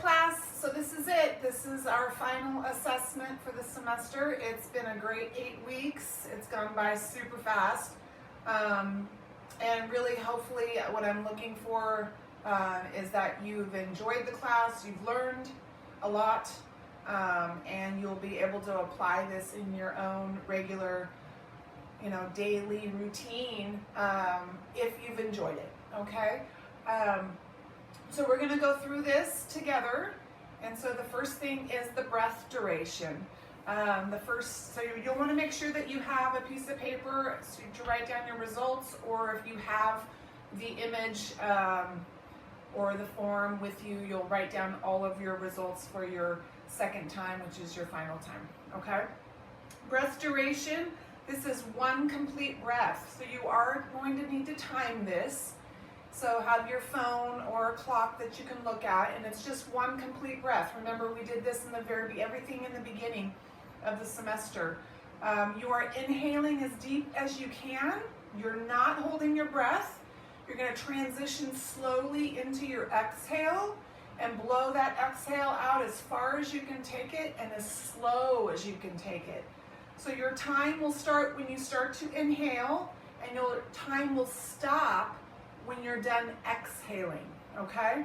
class. So this is it. This is our final assessment for the semester. It's been a great 8 weeks. It's gone by super fast. And really, hopefully, what I'm looking for is that you've enjoyed the class, you've learned a lot, and you'll be able to apply this in your own regular, daily routine if you've enjoyed it, okay? So we're going to go through this together. And so the first thing is the breath duration. So you'll want to make sure that you have a piece of paper to write down your results, or if you have the image or the form with you, you'll write down all of your results for your second time, which is your final time, okay? Breath duration, this is 1 complete breath. So you are going to need to time this. So have your phone or a clock that you can look at, and it's just 1 complete breath. Remember, we did this in everything in the beginning of the semester. You are inhaling as deep as you can. You're not holding your breath. You're going to transition slowly into your exhale and blow that exhale out as far as you can take it and as slow as you can take it. So your time will start when you start to inhale, and your time will stop when you're done exhaling, okay?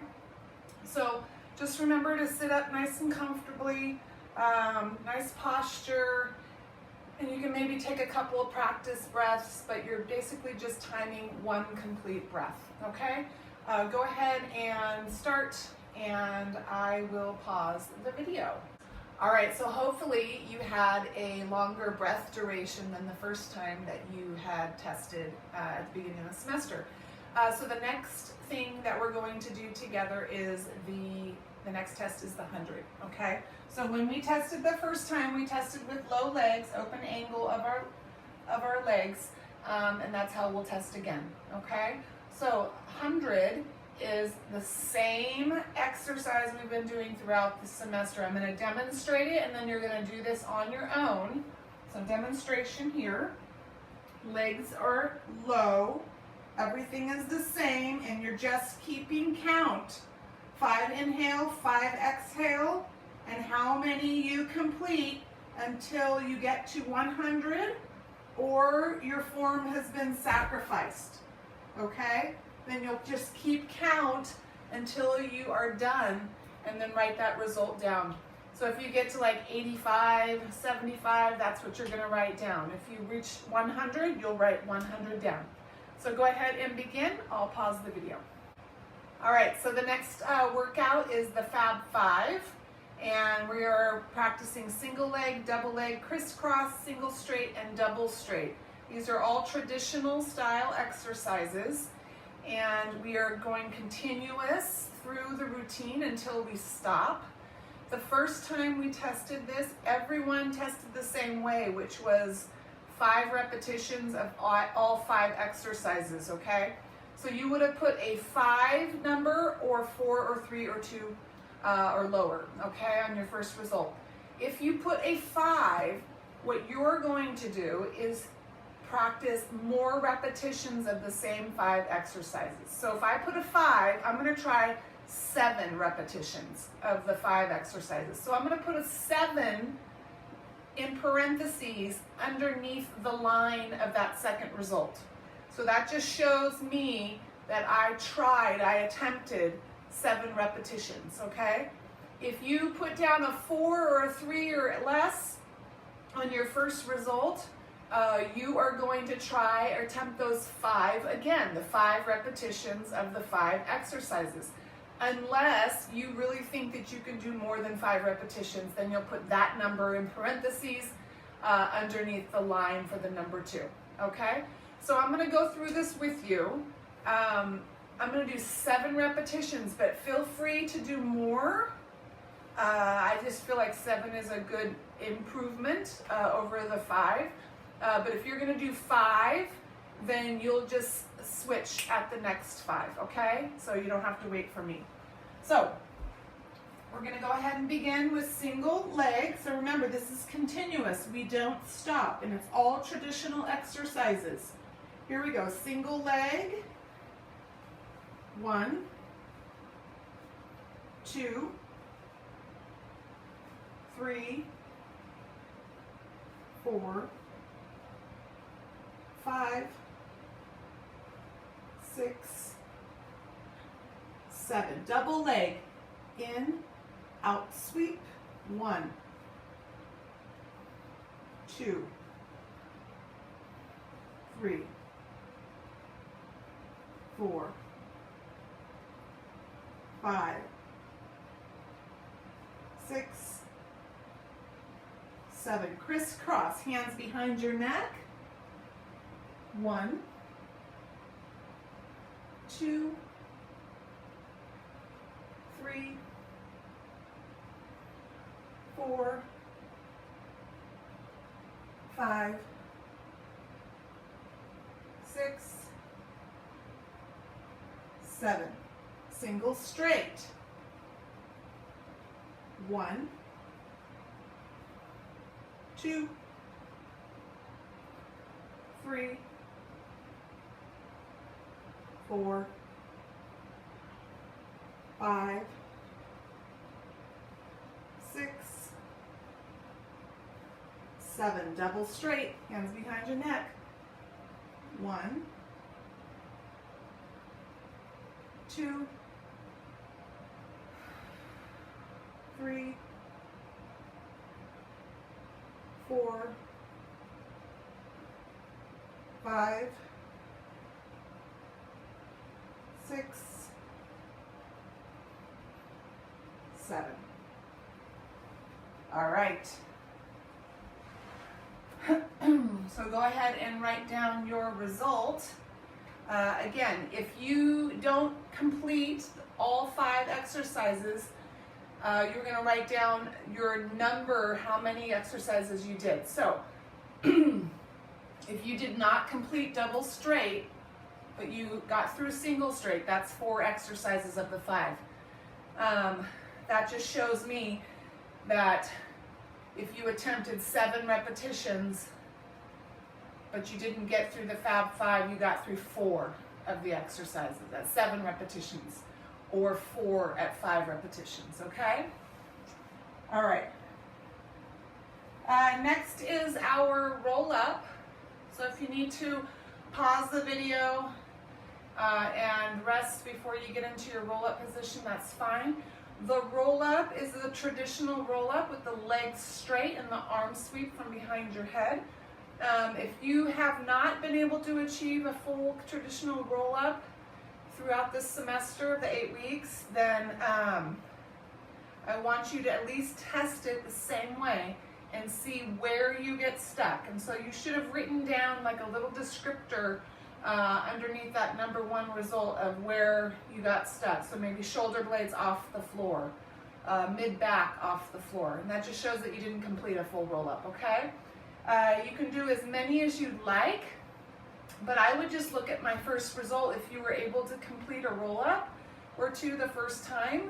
So just remember to sit up nice and comfortably, nice posture, and you can maybe take a couple of practice breaths, but you're basically just timing 1 complete breath, okay? Go ahead and start, and I will pause the video. All right, so hopefully you had a longer breath duration than the first time that you had tested at the beginning of the semester. So the next thing that we're going to do together is the next test is the 100, okay? So when we tested the first time, we tested with low legs, open angle of our legs, and that's how we'll test again, okay? So 100 is the same exercise we've been doing throughout the semester. I'm going to demonstrate it, and then you're going to do this on your own. So demonstration here. Legs are low. Everything is the same, and you're just keeping count. 5 inhale, 5 exhale, and how many you complete until you get to 100 or your form has been sacrificed, okay? Then you'll just keep count until you are done, and then write that result down. So if you get to like 85, 75, that's what you're gonna write down. If you reach 100, you'll write 100 down. So go ahead and begin. I'll pause the video. All right, so the next workout is the Fab 5, and we are practicing single leg, double leg, crisscross, single straight, and double straight. These are all traditional style exercises, and we are going continuous through the routine until we stop. The first time we tested this, everyone tested the same way, which was 5 repetitions of all 5 exercises, okay? So you would have put a 5 number or 4 or 3 or 2 or lower, okay, on your first result. If you put a 5, what you're going to do is practice more repetitions of the same 5 exercises. So if I put a 5, I'm going to try 7 repetitions of the 5 exercises. So I'm going to put a 7 in parentheses underneath the line of that second result. So that just shows me that I attempted 7 repetitions, okay? If you put down a 4 or a 3 or less on your first result, you are going to try or attempt those 5 again, the 5 repetitions of the 5 exercises. Unless you really think that you can do more than 5 repetitions, then you'll put that number in parentheses underneath the line for the number 2, okay? So I'm going to go through this with you. I'm going to do 7 repetitions, but feel free to do more. I just feel like 7 is a good improvement over the 5. But if you're going to do 5, then you'll just switch at the next 5, okay? So you don't have to wait for me. So we're going to go ahead and begin with single leg. So remember, this is continuous. We don't stop, and it's all traditional exercises. Here we go. Single leg. 1, 2, 3, 4, 5, 6, 7. Double leg. In, out, sweep. 1, 2, 3, 4, 5, 6, 7. Crisscross, hands behind your neck. 1, 2, 3, 4, 5, 6, 7. Single straight. 1, 2, 3, 4, 5, 6, 7. Double straight, hands behind your neck. 1, 2, 3, 4, 5, 6, 7. All right. So go ahead and write down your result. Again, if you don't complete all 5 exercises, you're going to write down your number, how many exercises you did. So if you did not complete double straight, but you got through single straight, that's 4 exercises of the 5. That just shows me that if you attempted 7 repetitions, but you didn't get through the Fab 5, you got through 4 of the exercises at 7 repetitions, or 4 at 5 repetitions, okay? All right. Next is our roll up. So if you need to pause the video and rest before you get into your roll up position, that's fine. The roll up is a traditional roll up with the legs straight and the arm sweep from behind your head. If you have not been able to achieve a full traditional roll up throughout this semester of the 8 weeks, then I want you to at least test it the same way and see where you get stuck. And so you should have written down like a little descriptor underneath that number 1 result of where you got stuck. So maybe shoulder blades off the floor, mid-back off the floor. And that just shows that you didn't complete a full roll-up, okay? You can do as many as you'd like, but I would just look at my first result. If you were able to complete a roll-up or 2 the first time,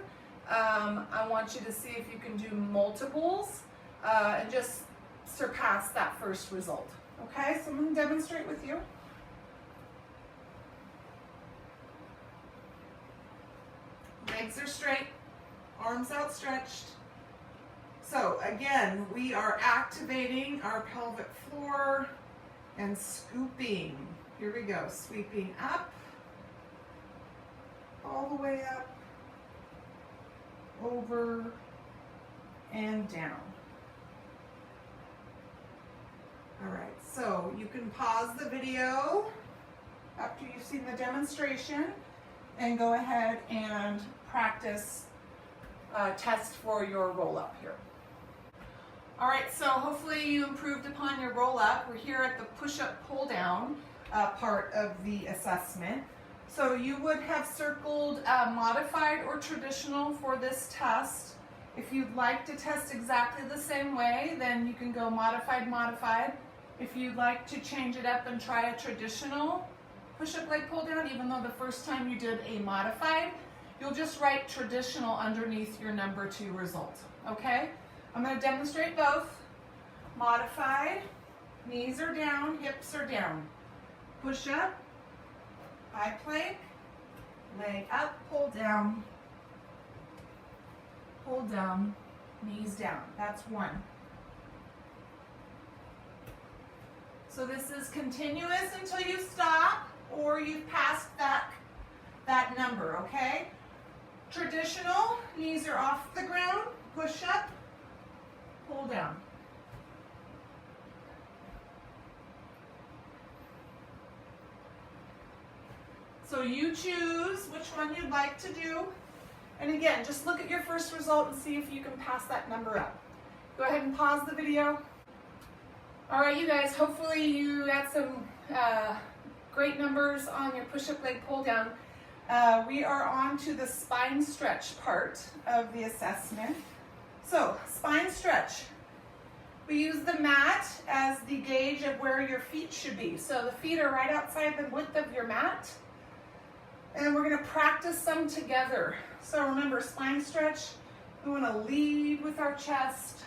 I want you to see if you can do multiples and just surpass that first result. Okay, so I'm going to demonstrate with you. Legs are straight, arms outstretched. So again, we are activating our pelvic floor and scooping. Here we go, sweeping up, all the way up, over, and down. All right, so you can pause the video after you've seen the demonstration and go ahead and practice test for your roll up here. All right, so hopefully you improved upon your roll up. We're here at the push-up pull down part of the assessment. So you would have circled modified or traditional for this test. If you'd like to test exactly the same way, then you can go modified, modified. If you'd like to change it up and try a traditional push-up leg pull down, even though the first time you did a modified, you'll just write traditional underneath your number 2 result, okay? I'm going to demonstrate both. Modified, knees are down, hips are down. Push up, high plank, leg up, pull down, knees down. That's 1. So this is continuous until you stop or you've passed that number, okay? Traditional, knees are off the ground, push up, pull down. So you choose which one you'd like to do. And again, just look at your first result and see if you can pass that number up. Go ahead and pause the video. All right, you guys, hopefully you got some great numbers on your push-up leg pull down. We are on to the spine stretch part of the assessment. So, spine stretch. We use the mat as the gauge of where your feet should be. So the feet are right outside the width of your mat. And we're gonna practice some together. So remember, spine stretch, we wanna lead with our chest.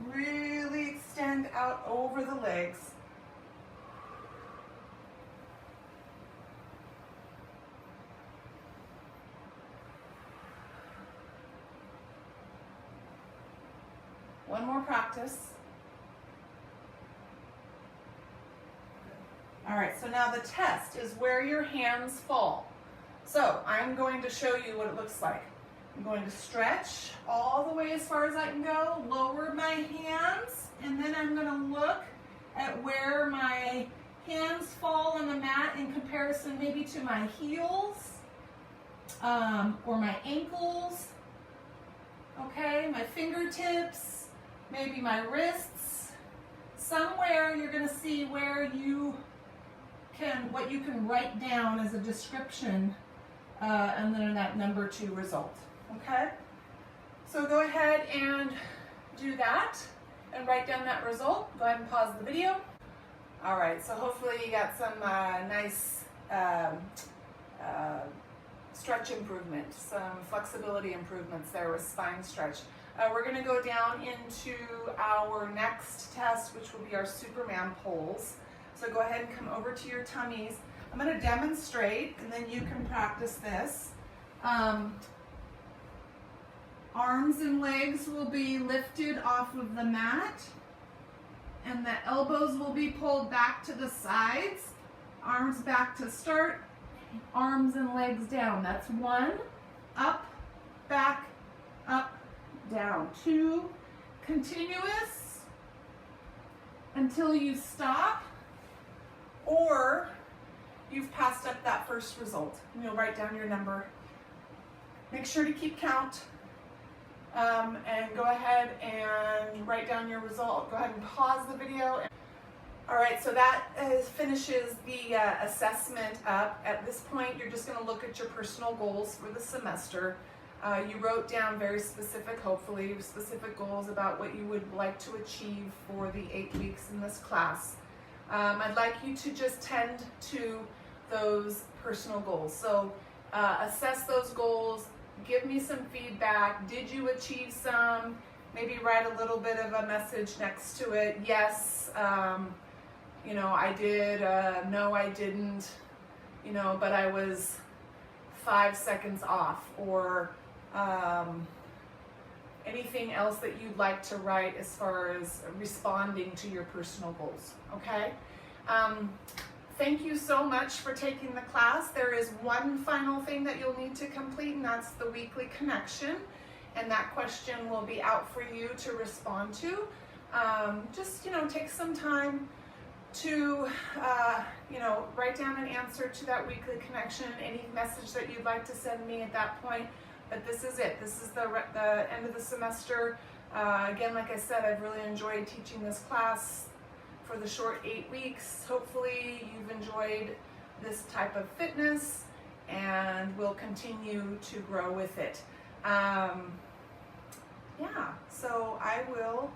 Really extend out over the legs. One more practice. All right, so now the test is where your hands fall. So I'm going to show you what it looks like. I'm going to stretch all the way as far as I can go, lower my hands, and then I'm going to look at where my hands fall on the mat in comparison maybe to my heels or my ankles, okay, my fingertips, maybe my wrists. Somewhere you're going to see where you can, what you can write down as a description and then that number 2 result. Okay, so go ahead and do that and write down that result. Go ahead and pause the video. All right, so hopefully you got some nice stretch improvement, some flexibility improvements there with spine stretch. We're gonna go down into our next test, which will be our Superman pulls. So go ahead and come over to your tummies. I'm gonna demonstrate and then you can practice this. Arms and legs will be lifted off of the mat and the elbows will be pulled back to the sides. Arms back to start, arms and legs down. That's 1, up, back, up, down. 2, continuous until you stop or you've passed up that first result. And you'll write down your number. Make sure to keep count. And go ahead and write down your result. Go ahead and pause the video. All right, so that finishes the assessment up. At this point, you're just going to look at your personal goals for the semester. You wrote down very specific, hopefully, specific goals about what you would like to achieve for the 8 weeks in this class. I'd like you to just tend to those personal goals. So assess those goals. Give me some feedback. Did you achieve some? Maybe write a little bit of a message next to it. Yes, you know, I did. No, I didn't. You know, but I was 5 seconds off. Or anything else that you'd like to write as far as responding to your personal goals. Okay? Thank you so much for taking the class. There is one final thing that you'll need to complete, and that's the weekly connection. And that question will be out for you to respond to. Just, you know, take some time to, you know, write down an answer to that weekly connection, any message that you'd like to send me at that point. But this is it. This is the end of the semester. Again, like I said, I've really enjoyed teaching this class for the short 8 weeks. Hopefully you've enjoyed this type of fitness and will continue to grow with it. Yeah, so I will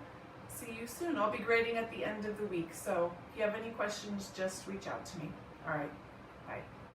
see you soon. I'll be grading at the end of the week. So if you have any questions, just reach out to me. All right.